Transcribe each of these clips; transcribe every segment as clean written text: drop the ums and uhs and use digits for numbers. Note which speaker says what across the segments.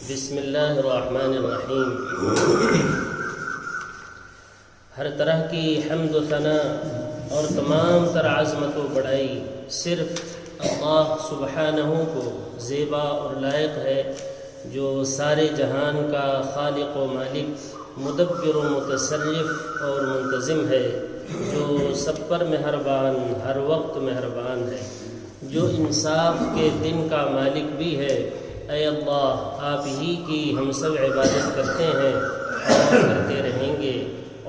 Speaker 1: بسم اللہ الرحمن الرحیم۔ ہر طرح کی حمد و ثنا اور تمام تر عظمت و بڑائی صرف اللہ سبحانہ کو زیبا اور لائق ہے، جو سارے جہان کا خالق و مالک، مدبر و متصرف اور منتظم ہے، جو سب پر مہربان، ہر وقت مہربان ہے، جو انصاف کے دن کا مالک بھی ہے۔ اے اللہ، آپ ہی کی ہم سب عبادت کرتے ہیں اور کرتے رہیں گے،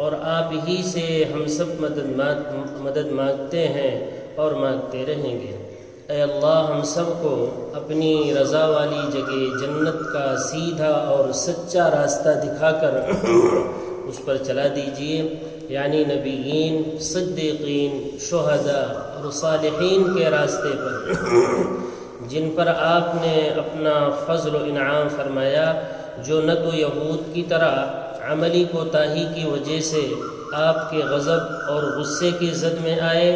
Speaker 1: اور آپ ہی سے ہم سب مدد مانگتے ہیں اور مانگتے رہیں گے۔ اے اللہ، ہم سب کو اپنی رضا والی جگہ جنت کا سیدھا اور سچا راستہ دکھا کر اس پر چلا دیجیے، یعنی نبیین، صدیقین، شہداء اور صالحین کے راستے پر، جن پر آپ نے اپنا فضل و انعام فرمایا، جو نہ تو یہود کی طرح عملی کوتاہی کی وجہ سے آپ کے غضب اور غصے کی زد میں آئے،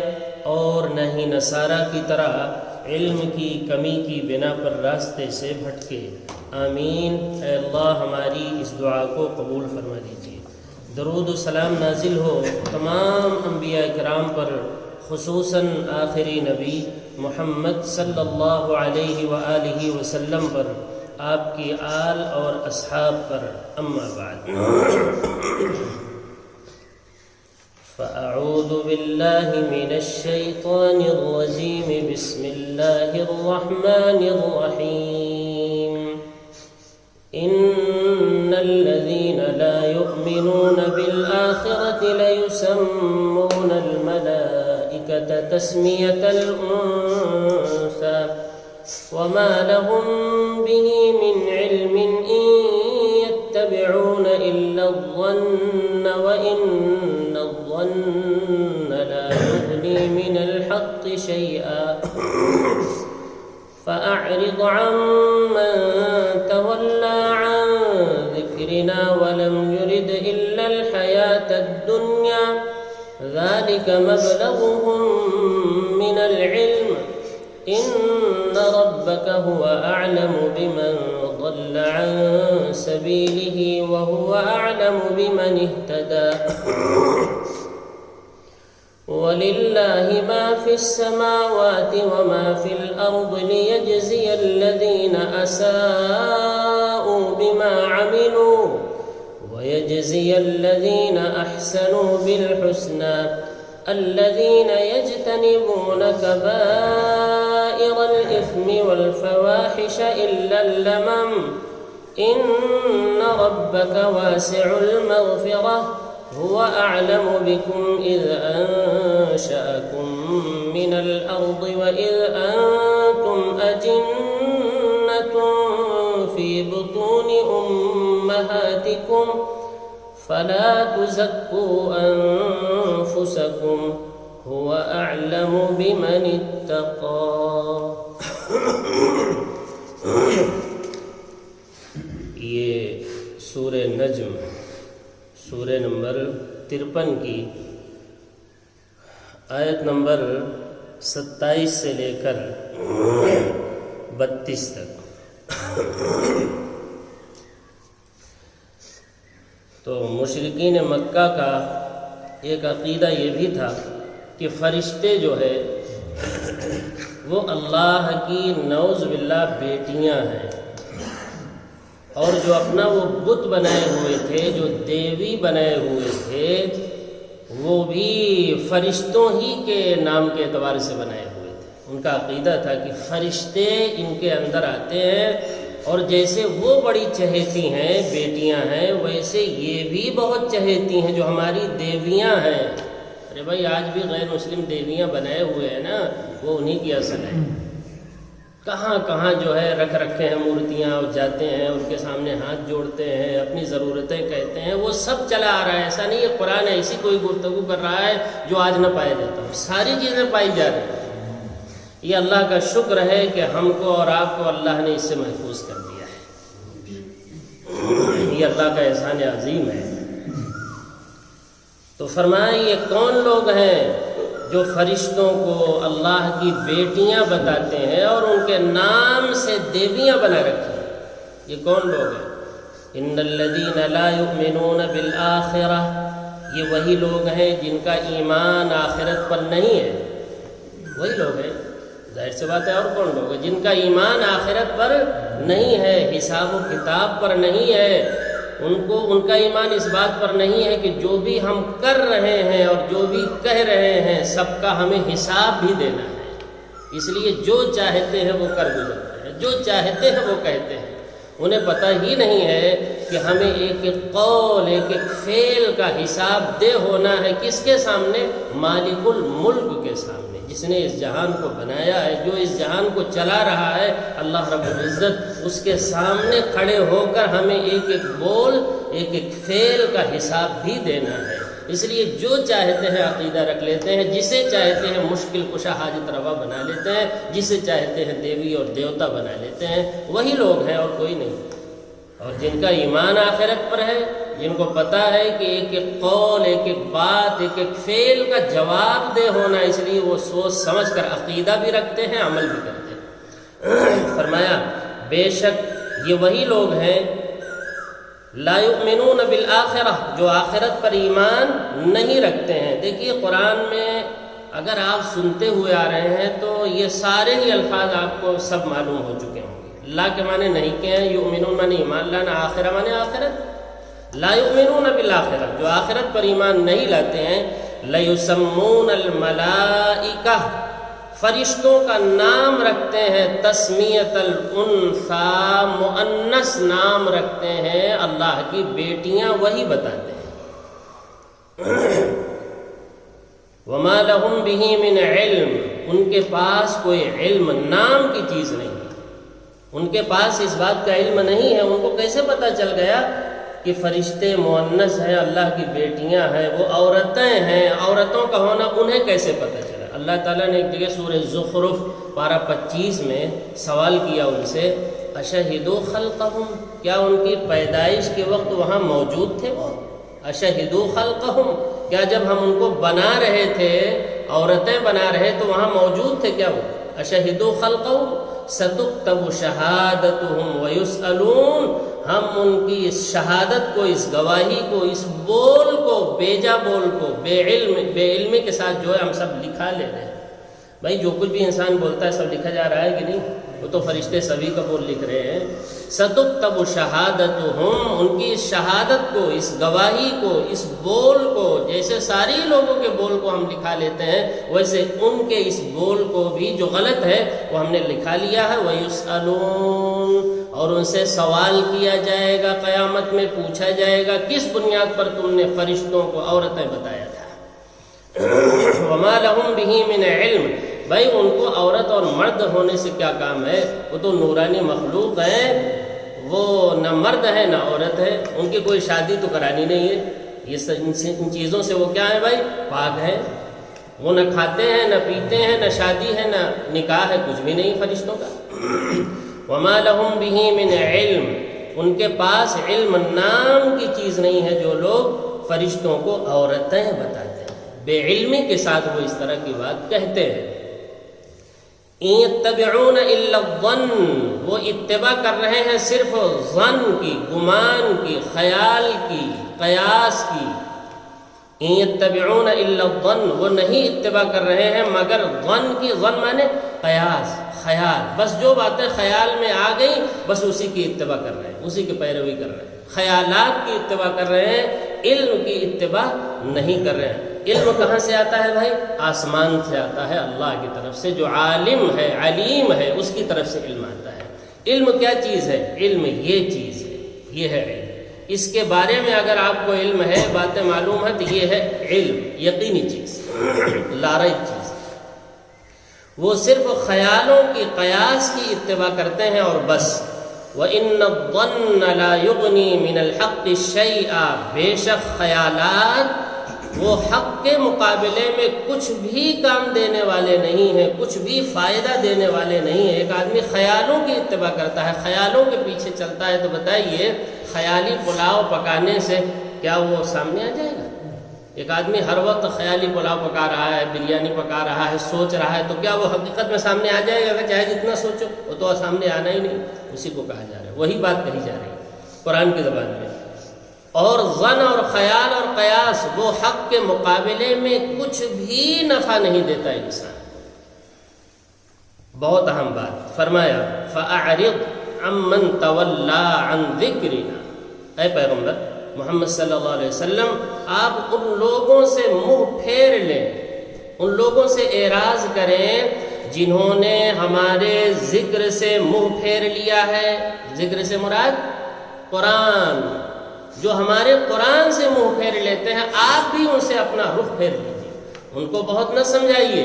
Speaker 1: اور نہ ہی نصارہ کی طرح علم کی کمی کی بنا پر راستے سے بھٹکے۔ آمین۔ اے اللہ، ہماری اس دعا کو قبول فرما دیجیے۔ درود و سلام نازل ہو تمام انبیاء کرام پر، خصوصاً آخری نبی محمد صلی اللہ علیہ وآلہ وسلم پر، آپ کی آل اور اصحاب پر۔ اما بعد، فاعوذ باللہ من الشیطان الرجیم، بسم اللہ الرحمن الرحیم۔ ان الذین لا یؤمنون بالآخرة لیسمون الملائکة تسمیة الانثى وما لهم به من علم ان يتبعون الا الظن وان الظن لا يغني من الحق شيئا فأعرض عمن تولى عن ذكرنا ولم يرد إلا الحياة الدنيا ذلك مبلغهم من العلم إن ربك هو أعلم بمن ضل عن سبيله وهو أعلم بمن اهتدى وَلِلَّهِ مَا فِي السَّمَاوَاتِ وَمَا فِي الْأَرْضِ لِيَجْزِيَ الَّذِينَ أَسَاءُوا بِمَا عَمِلُوا وَيَجْزِيَ الَّذِينَ أَحْسَنُوا بِالْحُسْنَى الَّذِينَ يَجْتَنِبُونَ كَبَائِرَ الْإِثْمِ وَالْفَوَاحِشَ إِلَّا اللَّمَمَ إِنَّ رَبَّكَ وَاسِعُ الْمَغْفِرَةِ هو أعلم بكم إذ أنشأكم من الأرض وإذ أنتم أجنة في بطون أمهاتكم فلا تزكوا أنفسكم هو أعلم بمن اتقى۔ یہ سورہ نجم، سورہ نمبر 53 کی آیت نمبر 27 سے لے کر 32 تک۔ تو مشرکین مکہ کا ایک عقیدہ یہ بھی تھا کہ فرشتے جو ہے وہ اللہ کی نعوذ باللہ بیٹیاں ہیں، اور جو اپنا وہ بت بنائے ہوئے تھے، جو دیوی بنائے ہوئے تھے، وہ بھی فرشتوں ہی کے نام کے اعتبار سے بنائے ہوئے تھے۔ ان کا عقیدہ تھا کہ فرشتے ان کے اندر آتے ہیں، اور جیسے وہ بڑی چہیتی ہیں، بیٹیاں ہیں، ویسے یہ بھی بہت چہیتی ہیں جو ہماری دیویاں ہیں۔ ارے بھائی، آج بھی غیر مسلم دیویاں بنائے ہوئے ہیں نا، وہ انہی کی اصل ہے۔ کہاں کہاں جو ہے رکھ رکھے ہیں مورتیاں، اور جاتے ہیں ان کے سامنے ہاتھ جوڑتے ہیں، اپنی ضرورتیں کہتے ہیں، وہ سب چلا آ رہا ہے۔ ایسا نہیں ہے قرآن ایسی کوئی گفتگو کر رہا ہے جو آج نہ پایا جاتا ہو، ساری چیزیں پائی جا رہی ہیں۔ یہ اللہ کا شکر ہے کہ ہم کو اور آپ کو اللہ نے اس سے محفوظ کر دیا ہے، یہ اللہ کا احسان عظیم ہے۔ تو فرمایا، یہ کون لوگ ہیں جو فرشتوں کو اللہ کی بیٹیاں بتاتے ہیں اور ان کے نام سے دیویاں بنا رکھی ہیں؟ یہ کون لوگ ہیں؟ ان الذین لا یؤمنون بالآخرہ، یہ وہی لوگ ہیں جن کا ایمان آخرت پر نہیں ہے. وہی لوگ ہیں، ظاہر سی بات ہے. اور کون لوگ ہیں جن کا ایمان آخرت پر نہیں ہے، حساب و کتاب پر نہیں ہے. ان کا ایمان اس بات پر نہیں ہے کہ جو بھی ہم کر رہے ہیں اور جو بھی کہہ رہے ہیں سب کا ہمیں حساب بھی دینا ہے. اس لیے جو چاہتے ہیں وہ کر گزرتے ہیں، جو چاہتے ہیں وہ کہتے ہیں. انہیں پتہ ہی نہیں ہے کہ ہمیں ایک ایک قول، ایک ایک فعل کا حساب دے ہونا ہے. کس کے سامنے؟ مالک الملک کے سامنے، جس نے اس جہان کو بنایا ہے، جو اس جہان کو چلا رہا ہے، اللہ رب العزت. اس کے سامنے کھڑے ہو کر ہمیں ایک ایک بول، ایک ایک فعل کا حساب بھی دینا ہے. اس لیے جو چاہتے ہیں عقیدہ رکھ لیتے ہیں، جسے چاہتے ہیں مشکل کشا حاجت روا بنا لیتے ہیں، جسے چاہتے ہیں دیوی اور دیوتا بنا لیتے ہیں. وہی لوگ ہیں اور کوئی نہیں. اور جن کا ایمان آخرت پر ہے، جن کو پتہ ہے کہ ایک ایک قول، ایک ایک بات، ایک ایک فعل کا جواب دہ ہونا، اس لیے وہ سوچ سمجھ کر عقیدہ بھی رکھتے ہیں، عمل بھی کرتے ہیں. فرمایا بے شک یہ وہی لوگ ہیں لا یؤمنون بالآخرہ، جو آخرت پر ایمان نہیں رکھتے ہیں. دیکھیے قرآن میں اگر آپ سنتے ہوئے آ رہے ہیں تو یہ سارے ہی الفاظ آپ کو سب معلوم ہو چکے ہوں گے. لا کے معنی نہیں کے ہیں، یؤمنون معنی ایمان لانا، آخرہ معنی آخرت. لا یؤمنون بالآخرہ، جو آخرت پر ایمان نہیں لاتے ہیں. لیسمون الملائکہ، فرشتوں کا نام رکھتے ہیں. تسمیت الانثیٰ، مؤنث نام رکھتے ہیں. اللہ کی بیٹیاں وہی بتاتے ہیں. وما لہم بہ من علم، ان کے پاس کوئی علم نام کی چیز نہیں ہے. ان کے پاس اس بات کا علم نہیں ہے. ان کو کیسے پتہ چل گیا کہ فرشتے مؤنث ہیں، اللہ کی بیٹیاں ہیں، وہ عورتیں ہیں؟ عورتوں کا ہونا انہیں کیسے پتہ چلا؟ اللہ تعالیٰ نے ایک جگہ سورہ زخرف پارہ 25 میں سوال کیا ان سے، اشہدوا خلقہم، کیا ان کی پیدائش کے وقت وہاں موجود تھے وہ؟ اشہدوا خلقہم، کیا جب ہم ان کو بنا رہے تھے، عورتیں بنا رہے تو وہاں موجود تھے کیا وہ؟ اشہدوا خلقہم ستکتب شہادتہم ویسألون، ہم ان کی اس شہادت کو، اس گواہی کو، اس بول کو، بیجا بول کو، بے علمی کے ساتھ جو ہے ہم سب لکھا لے رہے ہیں. بھائی جو کچھ بھی انسان بولتا ہے سب لکھا جا رہا ہے کہ نہیں؟ وہ تو فرشتے سبھی کا بول لکھ رہے ہیں. ستکتب شہادتہم، ان کی اس شہادت کو، اس گواہی کو، اس بول کو، جیسے ساری لوگوں کے بول کو ہم لکھا لیتے ہیں، ویسے ان کے اس بول کو بھی جو غلط ہے وہ ہم نے لکھا لیا ہے. وَيُسْأَلُونَ، اور ان سے سوال کیا جائے گا، قیامت میں پوچھا جائے گا کس بنیاد پر تم نے فرشتوں کو عورتیں بتایا تھا. وما لہم بہ من علم، بھائی ان کو عورت اور مرد ہونے سے کیا کام ہے؟ وہ تو نورانی مخلوق ہیں، وہ نہ مرد ہے نہ عورت ہے. ان کی کوئی شادی تو کرانی نہیں ہے. یہ ان چیزوں سے وہ کیا ہے بھائی؟ پاک ہیں. وہ نہ کھاتے ہیں، نہ پیتے ہیں، نہ شادی ہے، نہ نکاح ہے، کچھ بھی نہیں فرشتوں کا. وما لہم بہ من علم، ان کے پاس علم نام کی چیز نہیں ہے جو لوگ فرشتوں کو عورتیں بتاتے ہیں. بے علمی کے ساتھ وہ اس طرح کی بات کہتے ہیں. ان یتبعون الا الظن، وہ اتباع کر رہے ہیں صرف ظن کی، گمان کی، خیال کی، قیاس کی. ان یتبعون الا الظن، وہ نہیں اتباع کر رہے ہیں مگر ظن کی. ظن مانے قیاس، خیال. بس جو باتیں خیال میں آ گئی بس اسی کی اتباع کر رہے ہیں، اسی کی پیروی کر رہے ہیں. خیالات کی اتباع کر رہے ہیں، علم کی اتباع نہیں کر رہے ہیں. علم کہاں سے آتا ہے بھائی؟ آسمان سے آتا ہے، اللہ کی طرف سے. جو عالم ہے، علیم ہے، اس کی طرف سے علم آتا ہے. علم کیا چیز ہے؟ علم یہ چیز ہے، یہ ہے علم. اس کے بارے میں اگر آپ کو علم ہے، باتیں معلوم ہے، تو یہ ہے علم، یقینی چیز، لاریب چیز. وہ صرف خیالوں کی، قیاس کی اتباع کرتے ہیں اور بس. وَإِنَّ الظَّنَّ لَا يُغْنِي مِنَ الْحَقِّ شَيْئًا، بے شک خیالات وہ حق کے مقابلے میں کچھ بھی کام دینے والے نہیں ہیں، کچھ بھی فائدہ دینے والے نہیں ہیں. ایک آدمی خیالوں کی اتباع کرتا ہے، خیالوں کے پیچھے چلتا ہے، تو بتائیے خیالی پلاؤ پکانے سے کیا وہ سامنے آ جائے گا؟ ایک آدمی ہر وقت خیالی پلاؤ پکا رہا ہے، بریانی پکا رہا ہے، سوچ رہا ہے، تو کیا وہ حقیقت میں سامنے آ جائے گا؟ چاہے جتنا سوچو وہ تو سامنے آنا ہی نہیں. اسی کو کہا جا رہا ہے وہی بات کہی جا رہی ہے قرآن کی زبان میں. اور ظن اور خیال اور قیاس وہ حق کے مقابلے میں کچھ بھی نفع نہیں دیتا انسان. بہت اہم بات فرمایا فَأَعْرِضْ عَمَّنْ تَوَلَّى عَنْ ذِكْرِنَا. اے پیغمبر محمد صلی اللہ علیہ وسلم آپ ان لوگوں سے منہ پھیر لیں، ان لوگوں سے اعراض کریں جنہوں نے ہمارے ذکر سے منہ پھیر لیا ہے. ذکر سے مراد قرآن. جو ہمارے قرآن سے منہ پھیر لیتے ہیں آپ بھی ان سے اپنا رخ پھیر لیجیے. ان کو بہت نہ سمجھائیے،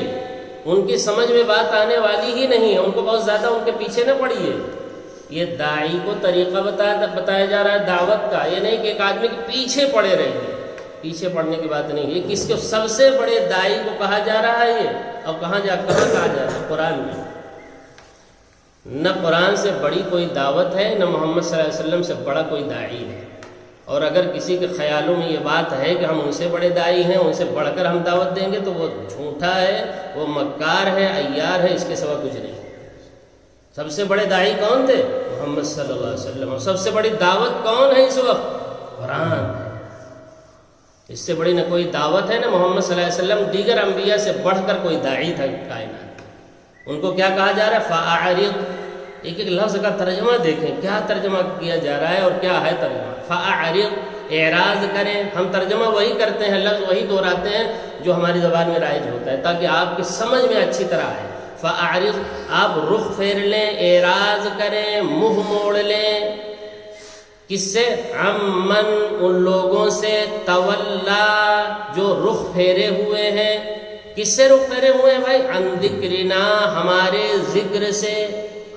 Speaker 1: ان کی سمجھ میں بات آنے والی ہی نہیں ہے. ان کو بہت زیادہ ان کے پیچھے نہ پڑیے. یہ داعی کو طریقہ بتایا جا رہا ہے دعوت کا. یہ نہیں کہ ایک آدمی کے پیچھے پڑے رہیے. پیچھے پڑنے کی بات نہیں. یہ کس کو سب سے بڑے داعی کو کہا جا رہا ہے یہ. اور کہاں کہا جا رہا ہے؟ قرآن میں. نہ قرآن سے بڑی کوئی دعوت ہے، نہ محمد صلی اللہ علیہ وسلم سے بڑا کوئی داعی ہے. اور اگر کسی کے خیالوں میں یہ بات ہے کہ ہم ان سے بڑے داعی ہیں، ان سے بڑھ کر ہم دعوت دیں گے، تو وہ جھوٹا ہے، وہ مکار ہے، عیار ہے، اس کے سوا کچھ نہیں. سب سے بڑے داعی کون تھے؟ محمد صلی اللہ علیہ وسلم. اور سب سے بڑی دعوت کون ہے اس وقت؟ قرآن ہے. اس سے بڑی نہ کوئی دعوت ہے، نہ محمد صلی اللہ علیہ وسلم دیگر انبیاء سے بڑھ کر کوئی داعی تھا کائنات. ان کو کیا کہا جا رہا ہے؟ فَأَعْرِضْ. ایک ایک لفظ کا ترجمہ دیکھیں کیا ترجمہ کیا جا رہا ہے اور کیا ہے ترجمہ. فَأَعْرِضْ اعراض کریں. ہم ترجمہ وہی کرتے ہیں، لفظ وہی دہراتے ہیں جو ہماری زبان میں رائج ہوتا ہے تاکہ آپ کی سمجھ میں اچھی طرح آئے. فَأَعْرِضْ آپ رخ پھیر لیں، اعراض کریں، منہ موڑ لیں. کس سے؟ عمن ان لوگوں سے، تولا جو رخ پھیرے ہوئے ہیں. کس سے رخ پھیرے ہوئے ہیں بھائی؟ عن ذکرنا ہمارے ذکر سے،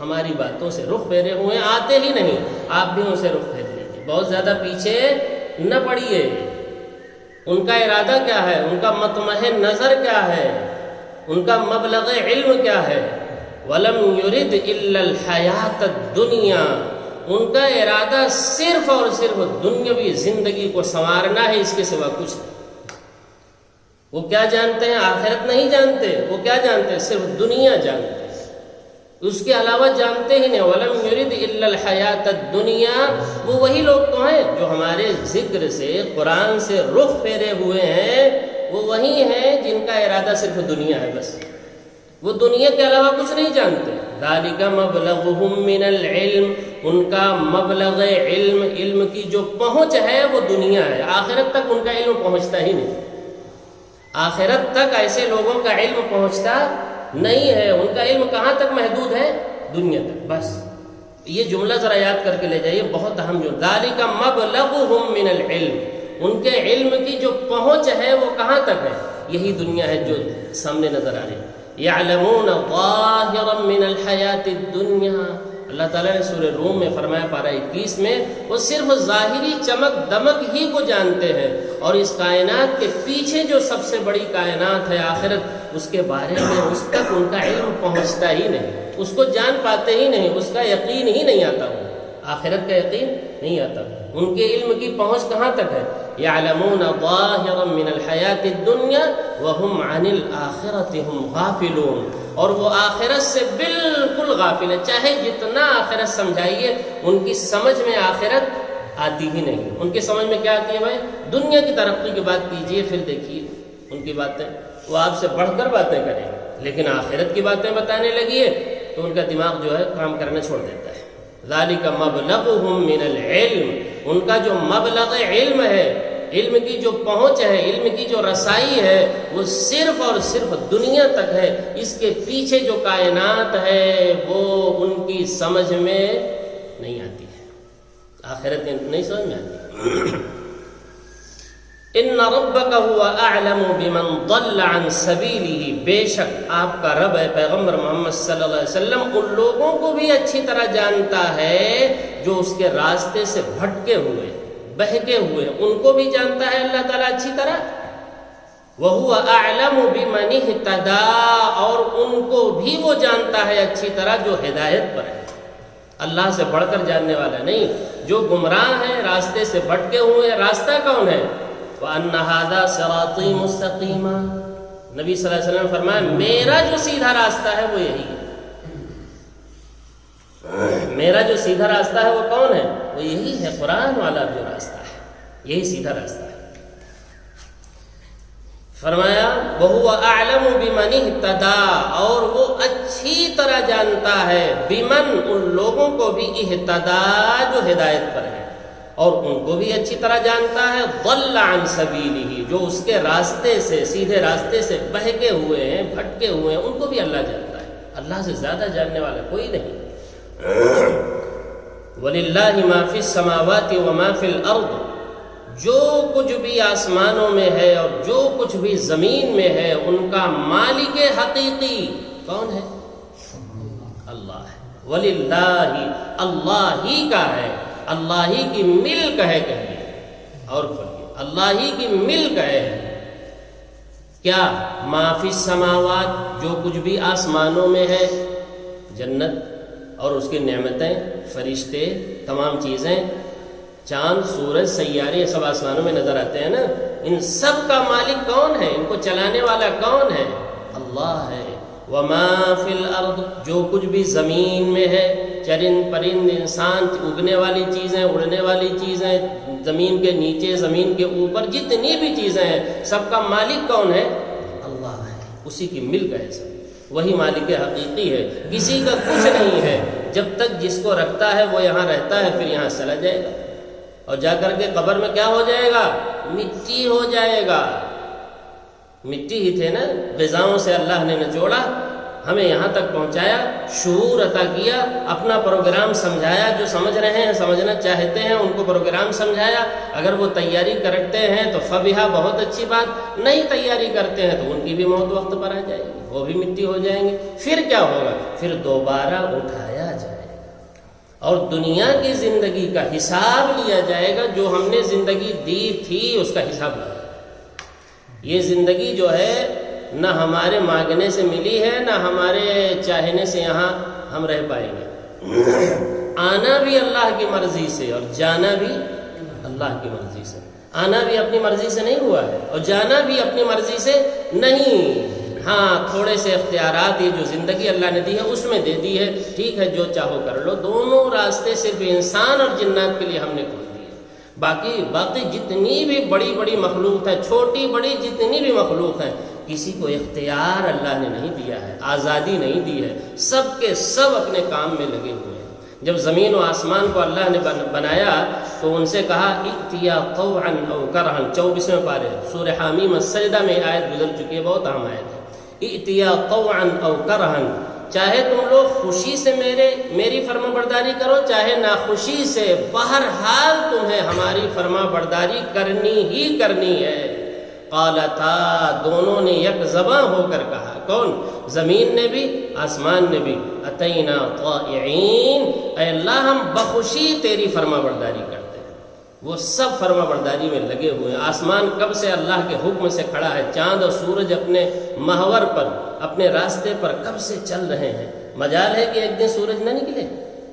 Speaker 1: ہماری باتوں سے رخ پھیرے ہوئے ہیں. آتے ہی نہیں، آپ بھی ان سے رخ پھیر لیجیے. بہت زیادہ پیچھے نہ پڑیے. ان کا ارادہ کیا ہے؟ ان کا مطمح نظر کیا ہے؟ ان کا مبلغ علم کیا ہے؟ وَلَمْ يُرِدْ إِلَّا الْحَيَاةَ الدُّنْيَا. ان کا ارادہ صرف اور صرف دنیاوی زندگی کو سنوارنا ہے، اس کے سوا کچھ نہیں. وہ کیا جانتے ہیں؟ آخرت نہیں جانتے. وہ کیا جانتے ہیں؟ صرف دنیا جانتے ہیں، اس کے علاوہ جانتے ہی نہیں. وَلَمْ يُرِدْ إِلَّا الْحَيَاةَ الدُّنْيَا. وہ وہی لوگ تو ہیں جو ہمارے ذکر سے، قرآن سے رخ پھیرے ہوئے ہیں. وہ وہی ہیں جن کا ارادہ صرف دنیا ہے بس. وہ دنیا کے علاوہ کچھ نہیں جانتے. ذَلِكَ مَبْلَغُهُم مِّنَ الْعِلْمِ. ان کا مبلغ علم، علم کی جو پہنچ ہے وہ دنیا ہے. آخرت تک ان کا علم پہنچتا ہی نہیں. آخرت تک ایسے لوگوں کا علم پہنچتا نہیں ہے. ان کا علم کہاں تک محدود ہے؟ دنیا تک بس. یہ جملہ ذرا یاد کر کے لے جائیے، بہت اہم جملہ. ذَلِكَ مَبْلَغُهُم مِّنَ الْعِلْمِ. ان کے علم کی جو پہنچ ہے وہ کہاں تک ہے؟ یہی دنیا ہے جو سامنے نظر آ رہی ہے. يَعْلَمُونَ ظَاهِرًا مِّنَ الْحَيَاةِ الدُّنْيَا. اللہ تعالیٰ نے سورہ روم میں فرمایا پارہ 21 میں، وہ صرف ظاہری چمک دمک ہی کو جانتے ہیں، اور اس کائنات کے پیچھے جو سب سے بڑی کائنات ہے آخرت، اس کے بارے میں اس تک ان کا علم پہنچتا ہی نہیں. اس کو جان پاتے ہی نہیں، اس کا یقین ہی نہیں آتا. آخرت کا یقین نہیں آتا. ان کے علم کی پہنچ کہاں تک ہے؟ يَعْلَمُونَ ظَاهِرًا مِّنَ الْحَيَاةِ الدُّنْيَا وَهُمْ عَنِ الْآخِرَةِ هُمْ غَافِلُونَ. اور وہ آخرت سے بالکل غافل ہے. چاہے جتنا آخرت سمجھائیے، ان کی سمجھ میں آخرت آتی ہی نہیں. ان کی سمجھ میں کیا آتی ہے بھائی؟ دنیا کی ترقی کی بات کیجئے، پھر دیکھیے ان کی باتیں، وہ آپ سے بڑھ کر باتیں کریں گے. لیکن آخرت کی باتیں بتانے لگیے تو ان کا دماغ جو ہے کام کرنا چھوڑ دیتا ہے. ذَلِكَ مَبْلَغُهُم مِّنَ الْعِلْمِ. ان کا جو مبلغ علم ہے، علم کی جو پہنچ ہے، علم کی جو رسائی ہے، وہ صرف اور صرف دنیا تک ہے. اس کے پیچھے جو کائنات ہے وہ ان کی سمجھ میں نہیں آتی ہے. آخرت نہیں سمجھ میں آتی. ان ربک هو اعلم بمن ضل عن سبیلہ. بے شک آپ کا رب ہے پیغمبر محمد صلی اللہ علیہ وسلم ان لوگوں کو بھی اچھی طرح جانتا ہے جو اس کے راستے سے بھٹکے ہوئے، بہکے ہوئے، ان کو بھی جانتا ہے اللہ تعالیٰ اچھی طرح. وَهُوَ أَعْلَمُ بِمَنِ اهْتَدَىٰ. اور ان کو بھی وہ جانتا ہے اچھی طرح جو ہدایت پر ہے. اللہ سے بڑھ کر جاننے والا نہیں. جو گمراہ ہیں، راستے سے بھٹکے ہوئے، راستہ کون ہے؟ وَأَنَّ هَٰذَا صِرَاطِي مُسْتَقِيمًا. نبی صلی اللہ علیہ وسلم نے فرمایا میرا جو سیدھا راستہ ہے وہ یہی ہے. میرا جو سیدھا راستہ ہے وہ کون ہے؟ وہ یہی ہے، قرآن والا جو راستہ ہے، یہی سیدھا راستہ ہے۔ فرمایا وَهُوَ أَعْلَمُ بِمَنِ اهْتَدَىٰ، اور وہ اچھی طرح جانتا ہے بمن، ان لوگوں کو بھی، اهْتَدَىٰ جو ہدایت پر ہے، اور ان کو بھی اچھی طرح جانتا ہے ضَلَّ عَنْ سَبِيلِهِ، جو اس کے راستے سے، سیدھے راستے سے بہکے ہوئے ہیں، بھٹکے ہوئے ہیں، ان کو بھی اللہ جانتا ہے۔ اللہ سے زیادہ جاننے والا کوئی نہیں۔ وَلِلَّهِ مَا فِي السَّمَاوَاتِ وَمَا فِي الْأَرْضِ، جو کچھ بھی آسمانوں میں ہے اور جو کچھ بھی زمین میں ہے، ان کا مالک حقیقی کون ہے؟ اللہ ہے۔ وَلِلَّهِ، اللہ ہی کا ہے، اللہ ہی کی ملک ہے، کہیے اور پڑھیے، اللہ ہی کی ملک ہے۔ کیا؟ ما فی السماوات، جو کچھ بھی آسمانوں میں ہے، جنت اور اس کی نعمتیں، فرشتے، تمام چیزیں، چاند، سورج، سیارے، سب آسمانوں میں نظر آتے ہیں نا، ان سب کا مالک کون ہے؟ ان کو چلانے والا کون ہے؟ اللہ ہے۔ وما فی الارض، جو کچھ بھی زمین میں ہے، چرند پرند، انسان، اگنے والی چیزیں، اڑنے والی چیزیں، زمین کے نیچے، زمین کے اوپر جتنی بھی چیزیں ہیں، سب کا مالک کون ہے؟ اللہ ہے، اسی کی ملک ہے سب، وہی مالک حقیقی ہے، کسی کا کچھ نہیں ہے۔ جب تک جس کو رکھتا ہے وہ یہاں رہتا ہے، پھر یہاں چلا جائے گا، اور جا کر کے قبر میں کیا ہو جائے گا؟ مٹی ہو جائے گا۔ مٹی ہی تھے نا، غذاؤں سے اللہ نے نچوڑا، ہمیں یہاں تک پہنچایا، شعور عطا کیا، اپنا پروگرام سمجھایا، جو سمجھ رہے ہیں، سمجھنا چاہتے ہیں، ان کو پروگرام سمجھایا۔ اگر وہ تیاری کرتے ہیں تو فبہا، بہت اچھی بات، نہیں تیاری کرتے ہیں تو ان کی بھی موت وقت پر آ جائے گی، وہ بھی مٹی ہو جائیں گے۔ پھر کیا ہوگا؟ پھر دوبارہ اٹھایا جائے گا اور دنیا کی زندگی کا حساب لیا جائے گا، جو ہم نے زندگی دی تھی اس کا حساب لیا۔ یہ زندگی جو ہے نہ ہمارے مانگنے سے ملی ہے، نہ ہمارے چاہنے سے یہاں ہم رہ پائیں گے۔ آنا بھی اللہ کی مرضی سے اور جانا بھی اللہ کی مرضی سے۔ آنا بھی اپنی مرضی سے نہیں ہوا ہے اور جانا بھی اپنی مرضی سے نہیں۔ ہاں، تھوڑے سے اختیارات یہ جو زندگی اللہ نے دی ہے اس میں دے دی ہے، ٹھیک ہے، جو چاہو کر لو۔ دونوں راستے صرف انسان اور جنات کے لیے ہم نے کھول دیے۔ باقی جتنی بھی بڑی بڑی مخلوق ہیں، چھوٹی بڑی جتنی بھی مخلوق ہیں، کسی کو اختیار اللہ نے نہیں دیا ہے، آزادی نہیں دی ہے، سب کے سب اپنے کام میں لگے ہوئے ہیں۔ جب زمین و آسمان کو اللہ نے بنایا تو ان سے کہا ائتیا طوعا او کرہا، 24ویں پارے سورہ حامیم السجدہ میں آیت گزر چکی ہے، بہت اہم آیت ہے۔ ائتیا طوعا او کرہا، چاہے تم لوگ خوشی سے میری فرما برداری کرو، چاہے ناخوشی سے، بہرحال تمہیں ہماری فرما برداری کرنی ہی کرنی ہے۔ قالتا، دونوں نے یک زباں ہو کر کہا، کون؟ زمین نے بھی، آسمان نے بھی، اتینا طائعین، اے اللہ ہم بخوشی تیری فرما برداری کرتے ہیں۔ وہ سب فرما برداری میں لگے ہوئے ہیں۔ آسمان کب سے اللہ کے حکم سے کھڑا ہے، چاند اور سورج اپنے محور پر، اپنے راستے پر کب سے چل رہے ہیں۔ مجال ہے کہ ایک دن سورج نہ نکلے؟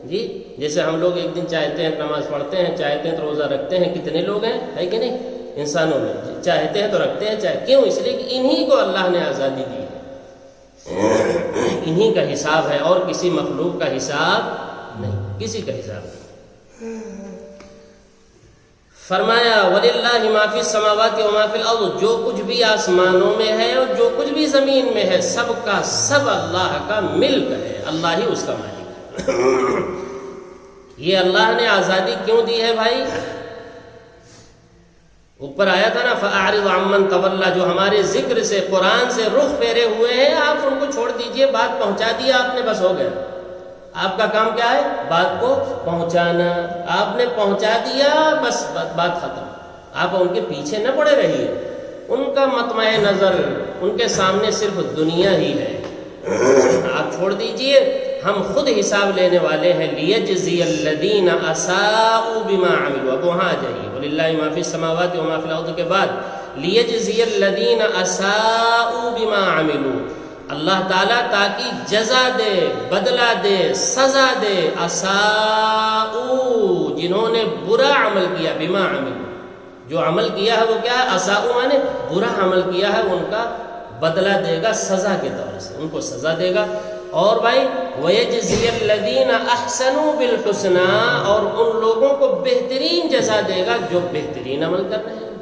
Speaker 1: جی، جیسے ہم لوگ ایک دن چاہتے ہیں نماز پڑھتے ہیں، چاہتے ہیں تو روزہ رکھتے ہیں، کتنے لوگ ہیں، ہے کہ نہیں؟ انسانوں میں چاہتے ہیں تو رکھتے ہیں، کیوں؟ اس لیے کہ انہی کو اللہ نے آزادی دی ہے، انہی کا حساب ہے، اور کسی مخلوق کا حساب نہیں، کسی کا حساب نہیں۔ فرمایا وَلِلَّهِ مَا فِي السَّمَاوَاتِ وَمَا فِي الْأَرْضِ، جو کچھ بھی آسمانوں میں ہے اور جو کچھ بھی زمین میں ہے، سب کا سب اللہ کا ملک ہے، اللہ ہی اس کا مالک ہے۔ یہ اللہ نے آزادی کیوں دی ہے بھائی؟ اوپر آیا تھا نا فَأَعْرِضْ عَمَّنْ تَوَلَّى، جو ہمارے ذکر سے، قرآن سے رخ پھیرے ہوئے ہیں، آپ ان کو چھوڑ دیجئے، بات پہنچا دیا آپ نے، بس ہو گیا۔ آپ کا کام کیا ہے؟ بات کو پہنچانا۔ آپ نے پہنچا دیا، بس بات ختم۔ آپ ان کے پیچھے نہ پڑے رہیے، ان کا مطمع نظر ان کے سامنے صرف دنیا ہی ہے، آپ چھوڑ دیجئے، ہم خود حساب لینے والے ہیں۔ لِيَجْزِيَ الَّذِينَ أَسَاءُوا بِمَا عَمِلُوا، اب وہاں آ جائیے، وَلِلَّهِ مَا فِي السَّمَاوَاتِ وَمَا فِي الْأَرْضِ کے بعد لِيَجْزِيَ الَّذِينَ أَسَاءُوا بِمَا عَمِلُوا، اللہ تعالیٰ تاکہ جزا دے، بدلہ دے، سزا دے، اساءوا، جنہوں نے برا عمل کیا، بما عملوا، جو عمل کیا ہے وہ کیا ہے؟ اساءوا مانے برا عمل کیا ہے، ان کا بدلہ دے گا سزا کے طور سے، ان کو سزا دے گا۔ اور بھائی وَيَجْزِيَ الَّذِينَ أَحْسَنُوا بِالْحُسْنَى، اور ان لوگوں کو بہترین جزا دے گا جو بہترین عمل کر رہے ہیں۔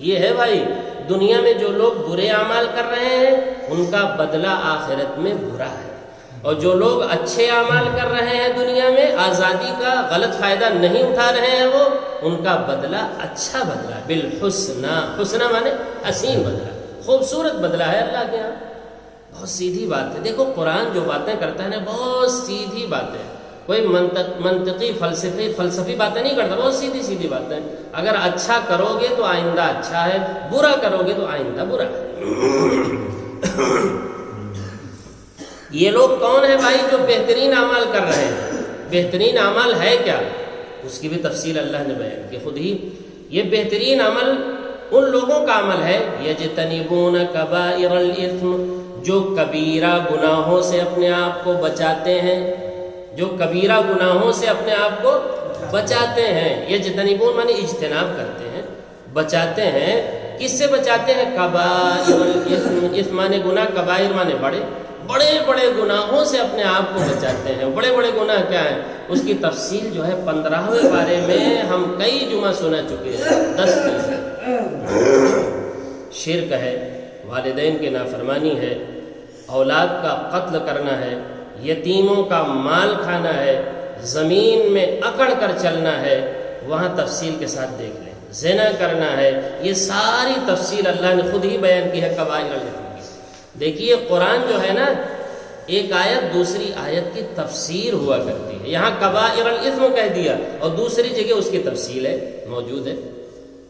Speaker 1: یہ ہے بھائی دنیا میں جو لوگ برے اعمال کر رہے ہیں ان کا بدلہ آخرت میں برا ہے، اور جو لوگ اچھے اعمال کر رہے ہیں دنیا میں آزادی کا غلط فائدہ نہیں اٹھا رہے ہیں وہ، ان کا بدلہ اچھا بدلہ بالحسنى، حسنہ مانے حسین بدلہ، خوبصورت بدلہ ہے اللہ کے یہاں۔ بہت سیدھی بات ہے، دیکھو قرآن جو باتیں کرتا ہے نا بہت سیدھی باتیں، کوئی منطقی فلسفی باتیں نہیں کرتا، بہت سیدھی سیدھی باتیں۔ اگر اچھا کرو گے تو آئندہ اچھا ہے، برا کرو گے تو آئندہ برا ہے۔ یہ لوگ کون ہیں بھائی جو بہترین اعمال کر رہے ہیں؟ بہترین عمل ہے کیا، اس کی بھی تفصیل اللہ نے بیان کی خود ہی۔ یہ بہترین عمل ان لوگوں کا عمل ہے یجتنبون کبائر الاثم، جو کبیرہ گناہوں سے اپنے آپ کو بچاتے ہیں، جو کبیرہ گناہوں سے اپنے آپ کو بچاتے ہیں۔ یجتنبون مانے اجتناب کرتے ہیں، بچاتے ہیں۔ کس سے بچاتے ہیں؟ کبائر الاثم، اثم مانے گناہ، کبائر مانے بڑے بڑے بڑے گناہوں سے اپنے آپ کو بچاتے ہیں۔ بڑے بڑے گناہ کیا ہیں؟ اس کی تفصیل جو ہے 15ویں پارے میں ہم کئی جمعہ سنا چکے ہیں، 10 شرک ہے، والدین کی نافرمانی ہے، اولاد کا قتل کرنا ہے، یتیموں کا مال کھانا ہے، زمین میں اکڑ کر چلنا ہے، وہاں تفصیل کے ساتھ دیکھ لیں، زنا کرنا ہے، یہ ساری تفصیل اللہ نے خود ہی بیان کی ہے کبائر الاثم کی۔ دیکھیے قرآن جو ہے نا، ایک آیت دوسری آیت کی تفسیر ہوا کرتی ہے، یہاں کبائر الاثم کہہ دیا اور دوسری جگہ اس کی تفصیل ہے موجود ہے۔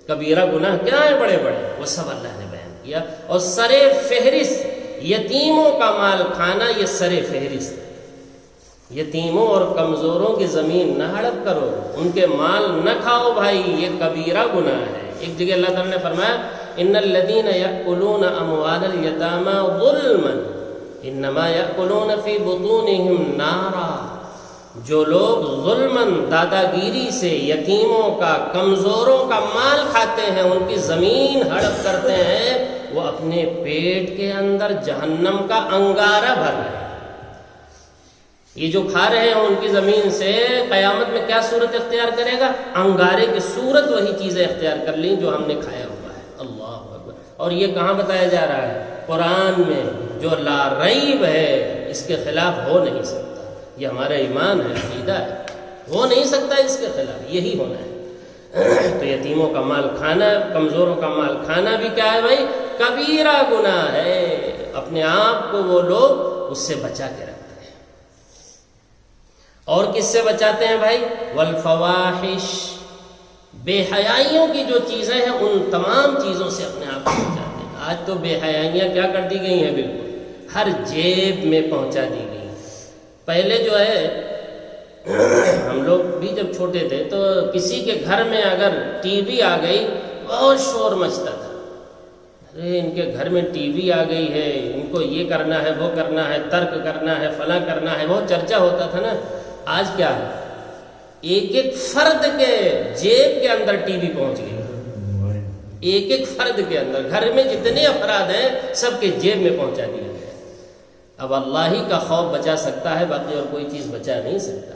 Speaker 1: کبیرہ گناہ کیا ہیں؟ بڑے بڑے، وہ سب اللہ نے بیان کیا، اور سر فہرست یتیموں کا مال کھانا، یہ سر فہرست۔ یتیموں اور کمزوروں کی زمین نہ ہڑپ کرو، ان کے مال نہ کھاؤ بھائی، یہ کبیرہ گناہ ہے۔ ایک جگہ اللہ تعالیٰ نے فرمایا ان الذین یأکلون اموال الیتامی ظلما انما یأکلون فی بطونہم نارا، جو لوگ ظلماً دادا گیری سے یتیموں کا کمزوروں کا مال کھاتے ہیں، ان کی زمین ہڑپ کرتے ہیں، وہ اپنے پیٹ کے اندر جہنم کا انگارہ بھر رہے ہیں۔ یہ جو کھا رہے ہیں ان کی زمین سے، قیامت میں کیا صورت اختیار کرے گا؟ انگارے کی صورت وہی چیزیں اختیار کر لیں جو ہم نے کھایا ہوا ہے۔ اللہ اکبر۔ اور یہ کہاں بتایا جا رہا ہے؟ قرآن میں، جو لا ریب ہے، اس کے خلاف ہو نہیں سکتا۔ یہ ہمارا ایمان ہے، عقیدہ ہے، ہو نہیں سکتا اس کے خلاف، یہی ہونا ہے۔ تو یتیموں کا مال کھانا، کمزوروں کا مال کھانا بھی کیا ہے بھائی؟ کبیرہ گناہ ہے۔ اپنے آپ کو وہ لوگ اس سے بچا کے رکھتے ہیں۔ اور کس سے بچاتے ہیں بھائی؟ والفواحش، بے حیائیوں کی جو چیزیں ہیں ان تمام چیزوں سے اپنے آپ کو بچاتے ہیں۔ آج تو بے حیائیاں کیا کر دی گئی ہیں؟ بالکل ہر جیب میں پہنچا دی گئی۔ پہلے جو ہے ہم لوگ بھی جب چھوٹے تھے تو کسی کے گھر میں اگر ٹی وی آ گئی بہت شور مچتا تھا، ارے ان کے گھر میں ٹی وی آ گئی ہے، ان کو یہ کرنا ہے، وہ کرنا ہے، ترک کرنا ہے، فلاں کرنا ہے، بہت چرچا ہوتا تھا نا۔ آج کیا ہے؟ ایک ایک فرد کے جیب کے اندر ٹی وی پہنچ گئی، ایک ایک فرد کے اندر، گھر میں جتنے افراد ہیں سب کے جیب میں پہنچا دیا گیا۔ اب اللہ ہی کا خوف بچا سکتا ہے، باقی اور کوئی چیز بچا نہیں سکتا۔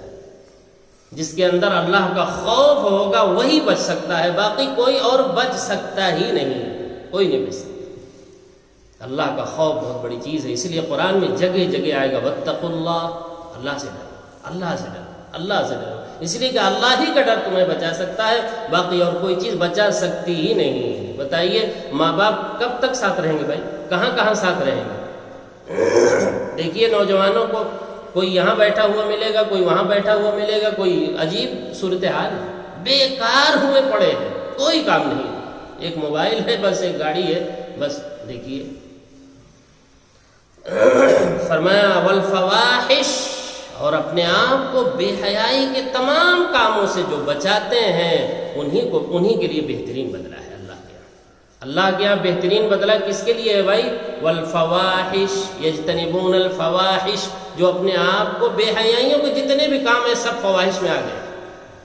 Speaker 1: جس کے اندر اللہ کا خوف ہوگا وہی بچ سکتا ہے، باقی کوئی اور بچ سکتا ہی نہیں، کوئی نہیں بچ سکتا۔ اللہ کا خوف بہت بڑی چیز ہے، اس لیے قرآن میں جگہ جگہ آئے گا واتقوا اللہ، اللہ سے ڈرو، اللہ سے ڈرو، اللہ سے ڈرو، اس لیے کہ اللہ ہی کا ڈر تمہیں بچا سکتا ہے، باقی اور کوئی چیز بچا سکتی ہی نہیں۔ بتائیے ماں باپ کب تک ساتھ رہیں گے بھائی؟ کہاں کہاں ساتھ رہیں گے؟ دیکھیے نوجوانوں کو کوئی یہاں بیٹھا ہوا ملے گا، کوئی وہاں بیٹھا ہوا ملے گا، کوئی عجیب صورتحال ہے، بیکار ہوئے پڑے ہیں، کوئی کام نہیں، ایک موبائل ہے بس، ایک گاڑی ہے بس۔ دیکھیے فرمایا والفواحش، اور اپنے آپ کو بے حیائی کے تمام کاموں سے جو بچاتے ہیں انہی کے لیے بہترین بدلہ ہے اللہ کے یہاں۔ اللہ کے یہاں بہترین بدلہ کس کے لیے ہے بھائی؟ والفواحش یجتنبون الفواحش، جو اپنے آپ کو بے حیائیوں کے جتنے بھی کام ہیں سب فواحش میں آ گئے۔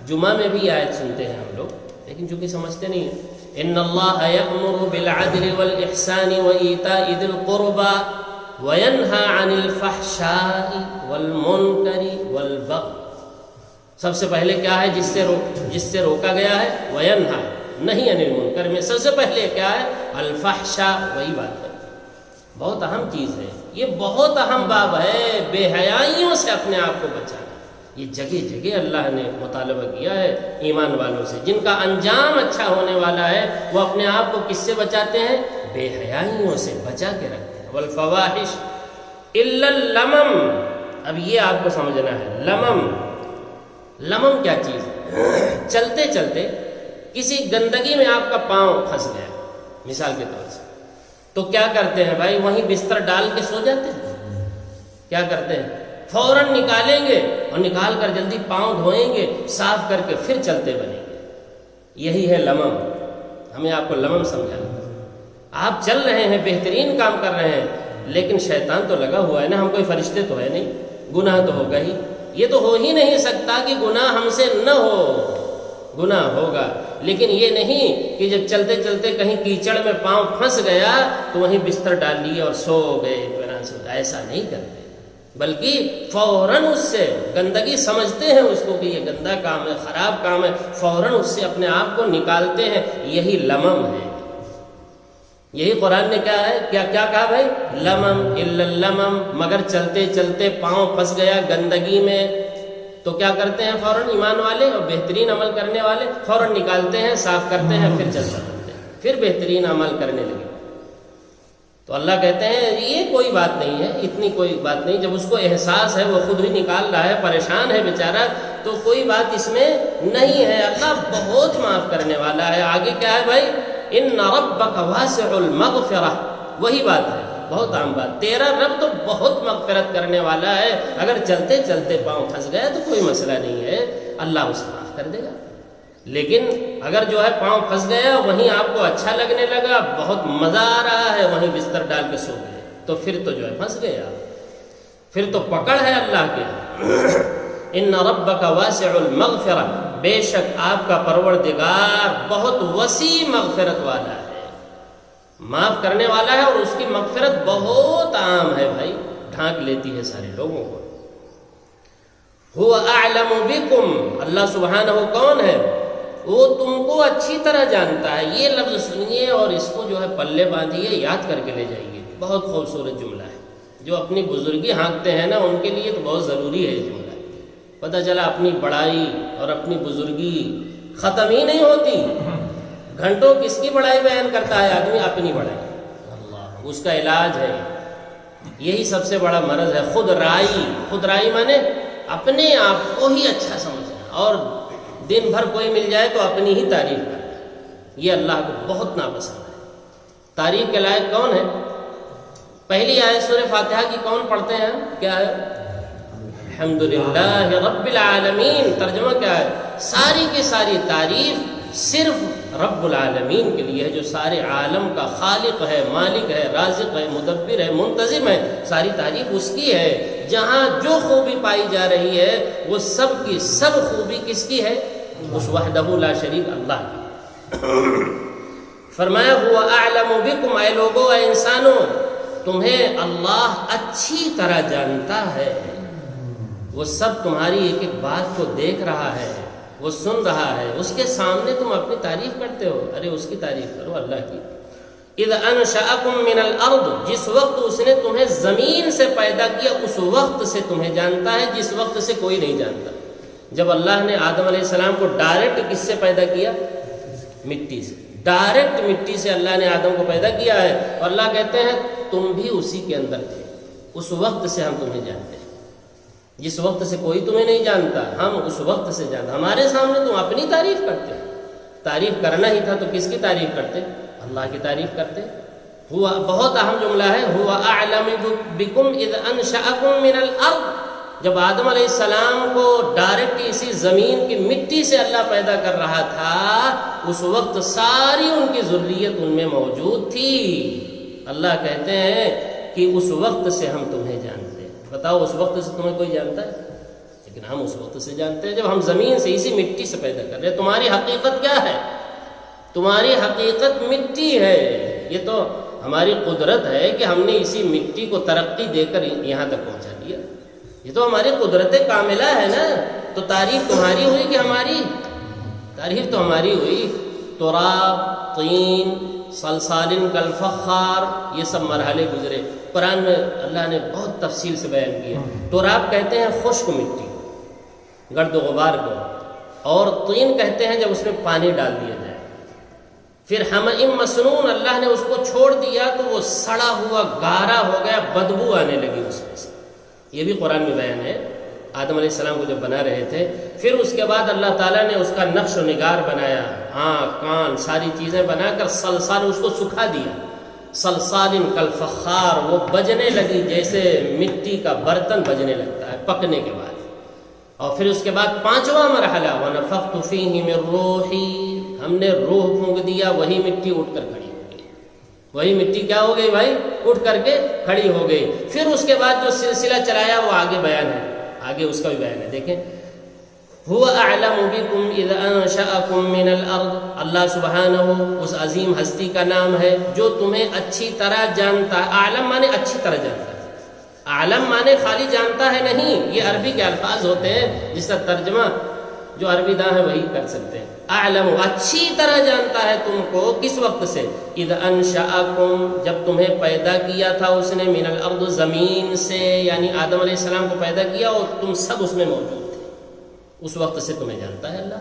Speaker 1: جمعہ میں بھی آیت سنتے ہیں ہم لوگ، لیکن چونکہ سمجھتے نہیں ہیں۔ ان اللہ یأمر بالعدل والاحسان وایتاء ذی القربى وَيَنْهَى عَنِ الْفَحْشَاءِ وَالْمُنْكَرِ وَالْبَغْيِ۔ سب سے پہلے کیا ہے جس سے روکا گیا ہے؟ وَيَنْهَى، نہیں عَنِ الْمُنْكَرِ میں سب سے پہلے کیا ہے؟ الفحشاء، وہی بات ہے، بہت اہم چیز ہے یہ، بہت اہم باب ہے، بے حیائیوں سے اپنے آپ کو بچانا۔ یہ جگہ جگہ اللہ نے مطالبہ کیا ہے ایمان والوں سے، جن کا انجام اچھا ہونے والا ہے وہ اپنے آپ کو کس سے بچاتے ہیں؟ بے حیائیوں سے بچا کے رکھتے ہیں۔ والفواحش الا اللمم، اب یہ آپ کو سمجھنا ہے، لمم کیا چیز ہے؟ چلتے چلتے کسی گندگی میں آپ کا پاؤں پھنس گیا مثال کے طور سے، تو کیا کرتے ہیں بھائی؟ وہیں بستر ڈال کے سو جاتے ہیں؟ کیا کرتے ہیں؟ فوراً نکالیں گے اور نکال کر جلدی پاؤں دھوئیں گے، صاف کر کے پھر چلتے بنیں گے۔ یہی ہے لمم، ہمیں آپ کو لمم سمجھانا۔ آپ چل رہے ہیں، بہترین کام کر رہے ہیں، لیکن شیطان تو لگا ہوا ہے نا، ہم کوئی فرشتے تو ہے نہیں، گناہ تو ہوگا ہی، یہ تو ہو ہی نہیں سکتا کہ گناہ ہم سے نہ ہو، گناہ ہوگا، لیکن یہ نہیں کہ جب چلتے چلتے کہیں کیچڑ میں پاؤں پھنس گیا تو وہیں بستر ڈال لیے اور سو گئے اطمینان سے، ایسا نہیں کرتے، بلکہ فوراً اس سے گندگی سمجھتے ہیں اس کو کہ یہ گندا کام ہے، خراب کام ہے، فوراً اس سے اپنے آپ کو نکالتے ہیں، یہی لمم ہے۔ یہی قرآن نے کیا ہے، کیا کہا بھائی؟ لمم الا اللمم، مگر چلتے چلتے پاؤں پھنس گیا گندگی میں تو کیا کرتے ہیں؟ فوراً ایمان والے اور بہترین عمل کرنے والے فوراً نکالتے ہیں، صاف کرتے ہیں، پھر چلتا رہتے ہیں، پھر بہترین عمل کرنے لگے۔ تو اللہ کہتے ہیں یہ کوئی بات نہیں ہے، اتنی کوئی بات نہیں، جب اس کو احساس ہے، وہ خود ہی نکال رہا ہے، پریشان ہے بیچارہ، تو کوئی بات اس میں نہیں ہے، اللہ بہت معاف کرنے والا ہے۔ آگے کیا ہے بھائی؟ ان ربک واسع المغفرہ، وہی بات ہے، بہت عام بات، تیرا رب تو بہت مغفرت کرنے والا ہے، اگر چلتے چلتے پاؤں پھنس گیا تو کوئی مسئلہ نہیں ہے، اللہ اسے معاف کر دے گا۔ لیکن اگر جو ہے پاؤں پھنس گیا، وہیں آپ کو اچھا لگنے لگا، بہت مزہ آ رہا ہے، وہیں بستر ڈال کے سو گئے، تو پھر تو جو ہے پھنس گیا، پھر تو پکڑ ہے اللہ کے۔ ان ربک واسع المغفرہ، بے شک آپ کا پروردگار بہت وسیع مغفرت والا ہے، معاف کرنے والا ہے، اور اس کی مغفرت بہت عام ہے بھائی، ڈھانک لیتی ہے سارے لوگوں کو۔ هو اعلم بکم، اللہ سبحانہ کون ہے؟ وہ تم کو اچھی طرح جانتا ہے۔ یہ لفظ سنیے اور اس کو جو ہے پلے باندھیے، یاد کر کے لے جائیے، بہت خوبصورت جملہ ہے، جو اپنی بزرگی ہانکتے ہیں نا ان کے لیے تو بہت ضروری ہے یہ جملہ۔ پتہ چلا اپنی بڑائی اور اپنی بزرگی ختم ہی نہیں ہوتی، گھنٹوں کس کی بڑائی بیان کرتا ہے آدمی؟ اپنی بڑائی، اللہ، اس کا علاج ہے، یہی سب سے بڑا مرض ہے، خود رائی مانے اپنے آپ کو ہی اچھا سمجھنا، اور دن بھر کوئی مل جائے تو اپنی ہی تعریف کرنا، یہ اللہ کو بہت ناپسند ہے۔ تعریف کے لائق کون ہے؟ پہلی آیت سورہ فاتحہ کی کون پڑھتے ہیں؟ کیا ہے؟ الحمدللہ رب العالمین، ترجمہ کیا ہے؟ ساری کی ساری تعریف صرف رب العالمین کے لیے ہے، جو سارے عالم کا خالق ہے، مالک ہے، رازق ہے، مدبر ہے، منتظم ہے، ساری تعریف اس کی ہے۔ جہاں جو خوبی پائی جا رہی ہے وہ سب کی سب خوبی کس کی ہے؟ اس وحدہ لا شریک اللہ کی۔ فرمایا ہوا اعلم بکم، اے لوگو، اے انسانوں، تمہیں اللہ اچھی طرح جانتا ہے، وہ سب تمہاری ایک ایک بات کو دیکھ رہا ہے، وہ سن رہا ہے، اس کے سامنے تم اپنی تعریف کرتے ہو، ارے اس کی تعریف کرو، اللہ کی۔ اذ انشأکم من الارض، جس وقت اس نے تمہیں زمین سے پیدا کیا، اس وقت سے تمہیں جانتا ہے جس وقت سے کوئی نہیں جانتا۔ جب اللہ نے آدم علیہ السلام کو ڈائریکٹ کس سے پیدا کیا؟ مٹی سے، ڈائریکٹ مٹی سے اللہ نے آدم کو پیدا کیا ہے، اور اللہ کہتے ہیں تم بھی اسی کے اندر تھے، اس وقت سے ہم تمہیں جانتے ہیں، جس وقت سے کوئی تمہیں نہیں جانتا، ہم اس وقت سے جانتے، ہمارے سامنے تم اپنی تعریف کرتے، تعریف کرنا ہی تھا تو کس کی تعریف کرتے؟ اللہ کی تعریف کرتے۔ ہوا بہت اہم جملہ ہے، ہوا اعلم بکم اذ انشأکم من الارض، جب آدم علیہ السلام کو ڈائریکٹ اسی زمین کی مٹی سے اللہ پیدا کر رہا تھا، اس وقت ساری ان کی ذریت ان میں موجود تھی۔ اللہ کہتے ہیں کہ اس وقت سے ہم تمہیں جانتے ہیں۔ بتاؤ اس وقت سے تمہیں کوئی جانتا ہے؟ لیکن ہم اس وقت سے جانتے ہیں جب ہم زمین سے اسی مٹی سے پیدا کر رہے ہیں۔ تمہاری حقیقت کیا ہے؟ تمہاری حقیقت مٹی ہے، یہ تو ہماری قدرت ہے کہ ہم نے اسی مٹی کو ترقی دے کر یہاں تک پہنچا دیا. یہ تو ہماری قدرت کاملہ ہے نا. تو تعریف تمہاری ہوئی کہ ہماری؟ تعریف تو ہماری ہوئی. تراب، طین، صلصال کالفخار، یہ سب مرحلے گزرے. قرآن میں اللہ نے بہت تفصیل سے بیان کیا. تراب کہتے ہیں خشک مٹی، گرد و غبار کو، اور طین کہتے ہیں جب اس میں پانی ڈال دیا جائے. پھر حمیم مسنون، اللہ نے اس کو چھوڑ دیا تو وہ سڑا ہوا گارا ہو گیا، بدبو آنے لگی اس میں سے. یہ بھی قرآن میں بیان ہے. آدم علیہ السلام کو جب بنا رہے تھے، پھر اس کے بعد اللہ تعالیٰ نے اس کا نقش و نگار بنایا، آنکھ کان ساری چیزیں بنا کر صلصال اس کو سکھا دیا. صلصال کالفخار، وہ بجنے لگی جیسے مٹی کا برتن بجنے لگتا ہے پکنے کے بعد. اور پھر اس کے بعد پانچواں مرحلہ وَنَفَخْتُ فِيهِ مِن رُوحِي، ہم نے روح پھونک دیا، وہی مٹی اٹھ کر کھڑی ہو گئی. وہی مٹی کیا ہو گئی بھائی؟ اٹھ کر کے کھڑی ہو گئی. پھر اس کے بعد جو سلسلہ چلایا وہ آگے بیان ہے، آگے اس کا بھی بیان ہے. دیکھیں، هو اعلم بكم اذ انشأكم من الارض، اللہ سبحانہ اس عظیم ہستی کا نام ہے جو تمہیں اچھی طرح جانتا ہے. اعلم مانے اچھی طرح جانتا ہے. عالم مانے خالی جانتا ہے نہیں، یہ عربی کے الفاظ ہوتے ہیں جس کا ترجمہ جو عربی داں ہے وہی کر سکتے ہیں. اعلم، اچھی طرح جانتا ہے تم کو. کس وقت سے؟ اذ انشأکم، جب تمہیں پیدا کیا تھا اس نے، من الارض، زمین سے، یعنی آدم علیہ السلام کو پیدا کیا اور تم سب اس میں موجود تھے. اس وقت سے تمہیں جانتا ہے اللہ.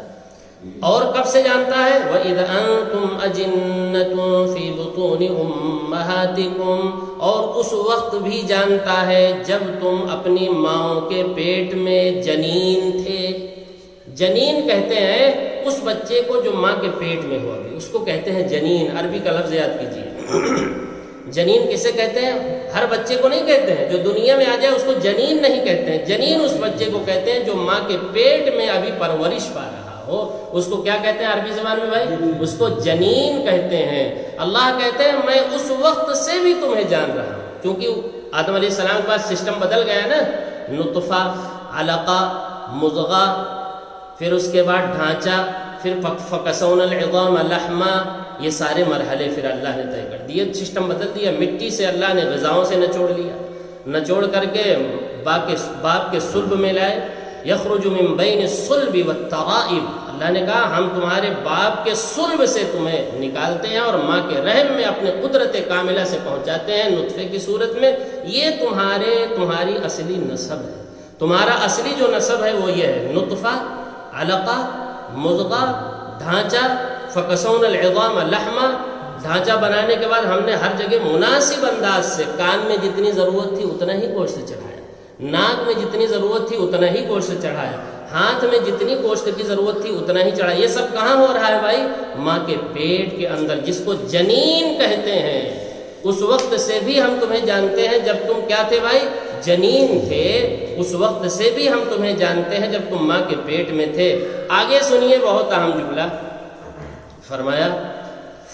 Speaker 1: اور کب سے جانتا ہے؟ وَإِذْ أَنْتُمْ أَجِنَّةٌ فِي بُطُونِ أُمَّهَاتِكُمْ، اور اس وقت بھی جانتا ہے جب تم اپنی ماؤں کے پیٹ میں جنین تھے. جنین کہتے ہیں اس بچے کو جو ماں کے پیٹ میں ہوا بھی، اس کو کہتے ہیں جنین. عربی کا لفظ یاد کیجیے. جنین کسے کہتے ہیں؟ ہر بچے کو نہیں کہتے ہیں، جو دنیا میں آ جائے اس کو جنین نہیں کہتے ہیں. جنین اس بچے کو کہتے ہیں جو ماں کے پیٹ میں ابھی پرورش پا رہا ہو. اس کو کیا کہتے ہیں عربی زبان میں بھائی؟ اس کو جنین کہتے ہیں. اللہ کہتے ہیں میں اس وقت سے بھی تمہیں جان رہا ہوں، کیونکہ آدم علیہ السلام کے پاس سسٹم بدل گیا نا. نطفہ، علقہ، مضغہ، پھر اس کے بعد ڈھانچہ، پھر فکسونا العظام لحما، یہ سارے مرحلے پھر اللہ نے طے کر دیے. سسٹم بدل دیا. مٹی سے اللہ نے غذاؤں سے نچوڑ لیا، نچوڑ کر کے باپ کے صلب میں لائے. یخرج من بین الصلب والترائب، اللہ نے کہا ہم تمہارے باپ کے صلب سے تمہیں نکالتے ہیں اور ماں کے رحم میں اپنے قدرت کاملہ سے پہنچاتے ہیں نطفے کی صورت میں. یہ تمہاری اصلی نسب ہے. تمہارا اصلی جو نسب ہے وہ یہ ہے، نطفہ، علقہ، مضغہ، ڈھانچہ. فکسونا العظام لحما، ڈھانچہ بنانے کے بعد ہم نے ہر جگہ مناسب انداز سے، کان میں جتنی ضرورت تھی اتنا ہی گوشت چڑھایا، ناک میں جتنی ضرورت تھی اتنا ہی گوشت چڑھایا، ہاتھ میں جتنی گوشت کی ضرورت تھی اتنا ہی چڑھایا. یہ سب کہاں ہو رہا ہے بھائی؟ ماں کے پیٹ کے اندر، جس کو جنین کہتے ہیں. اس وقت سے بھی ہم تمہیں جانتے ہیں جب تم کیا تھے بھائی؟ جنین تھے. اس وقت سے بھی ہم تمہیں جانتے ہیں جب تم ماں کے پیٹ میں تھے. آگے سنیے بہت اہم جملہ فرمایا،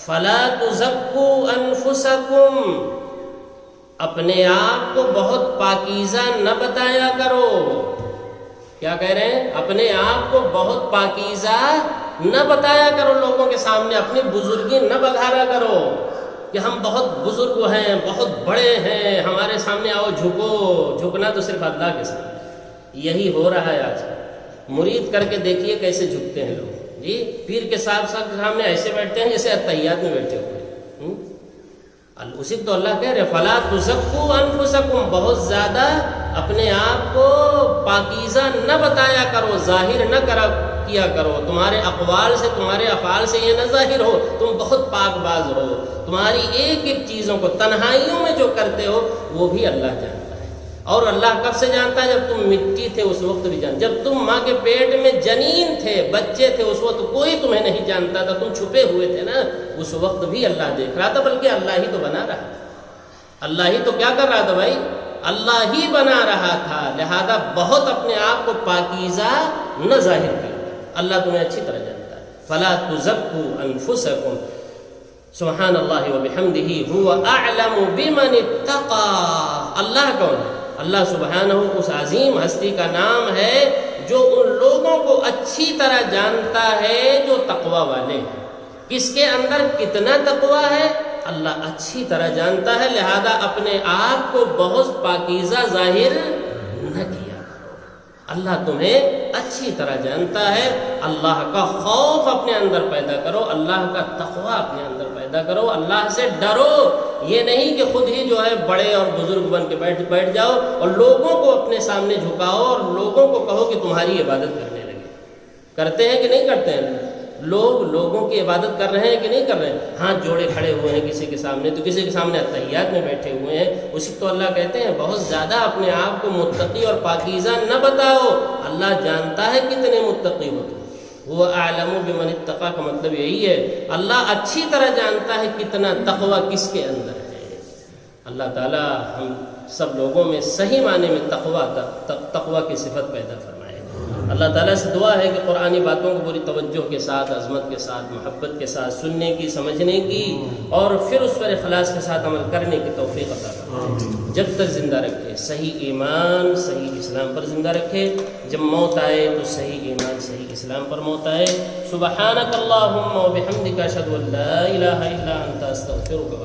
Speaker 1: فَلَا تُزَكُّوا أَنفُسَكُمْ، اپنے آپ کو بہت پاکیزہ نہ بتایا کرو. کیا کہہ رہے ہیں؟ اپنے آپ کو بہت پاکیزہ نہ بتایا کرو لوگوں کے سامنے. اپنی بزرگی نہ بگھارا کرو کہ ہم بہت بزرگ ہیں، بہت بڑے ہیں، ہمارے سامنے آؤ جھکو. جھکنا تو صرف اللہ کے سامنے. یہی ہو رہا ہے آج کل. مرید کر کے دیکھیے کیسے جھکتے ہیں لوگ. جی پیر کے سامنے ایسے بیٹھتے ہیں جیسے اتحیات میں بیٹھے ہوئے. اسی تو اللہ کہہ رہے فَلَا تُزَكُّوا أَنفُسَكُمْ، بہت زیادہ اپنے آپ کو پاکیزہ نہ بتایا کرو، ظاہر نہ کیا کرو. تمہارے اقوال سے، تمہارے افعال سے یہ نہ ظاہر ہو تم بہت پاک باز ہو. تمہاری ایک ایک چیزوں کو تنہائیوں میں جو کرتے ہو وہ بھی اللہ جانتا ہے. اور اللہ کب سے جانتا ہے؟ جب تم مٹی تھے اس وقت بھی جانتا. جب تم ماں کے پیٹ میں جنین تھے، بچے تھے، اس وقت کوئی تمہیں نہیں جانتا تھا، تم چھپے ہوئے تھے نا. اس وقت بھی اللہ دیکھ رہا تھا، بلکہ اللہ ہی تو بنا رہا تھا. اللہ ہی تو کیا کر رہا تھا بھائی؟ اللہ ہی بنا رہا تھا. لہذا بہت اپنے آپ کو پاکیزہ نہ ظاہر کر. اللہ تمہیں اچھی طرح جانتا ہے. فَلَا تُزَكُّوا أَنفُسَكُمْ، سبحان اللہ وبحمدہ، هُوَ أَعْلَمُ بِمَنِ اتَّقَىٰ. اللہ کون ہے؟ اللہ سبحانہ اس عظیم ہستی کا نام ہے جو ان لوگوں کو اچھی طرح جانتا ہے جو تقوی والے ہیں. کس کے اندر کتنا تقویٰ ہے اللہ اچھی طرح جانتا ہے، لہذا اپنے آپ کو بہت پاکیزہ ظاہر نہ کیا کرو۔ اللہ تمہیں اچھی طرح جانتا ہے، اللہ کا خوف اپنے اندر پیدا کرو، اللہ کا تقویٰ اپنے اندر پیدا کرو، اللہ سے ڈرو۔ یہ نہیں کہ خود ہی جو ہے بڑے اور بزرگ بن کے بیٹھ جاؤ اور لوگوں کو اپنے سامنے جھکاؤ اور لوگوں کو کہو کہ تمہاری عبادت کرنے لگے۔ کرتے ہیں کہ نہیں کرتے ہیں؟ لوگ لوگوں کی عبادت کر رہے ہیں کہ نہیں کر رہے ہیں؟ ہاتھ جوڑے کھڑے ہوئے ہیں کسی کے سامنے، تو کسی کے سامنے اتحیات میں بیٹھے ہوئے ہیں، اسی تو اللہ کہتے ہیں بہت زیادہ اپنے آپ کو متقی اور پاکیزہ نہ بتاؤ، اللہ جانتا ہے کتنے متقی ہو تم۔ وہ اعلم بمن اتقی کا مطلب یہی ہے، اللہ اچھی طرح جانتا ہے کتنا تقویٰ کس کے اندر ہے۔ اللہ تعالی ہم سب لوگوں میں صحیح معنی میں تقویٰ کی صفت پیدا فرمائے۔ اللہ تعالیٰ سے دعا ہے کہ قرآنی باتوں کو پوری توجہ کے ساتھ، عظمت کے ساتھ، محبت کے ساتھ سننے کی، سمجھنے کی اور پھر اس پر اخلاص کے ساتھ عمل کرنے کی توفیق عطا فرمائے۔ جب تک زندہ رکھے صحیح ایمان صحیح اسلام پر زندہ رکھے، جب موت آئے تو صحیح ایمان صحیح اسلام پر موت آئے۔ سبحانک اللہم و بحمدک اشہد ان لا الہ الا انت استغفرک۔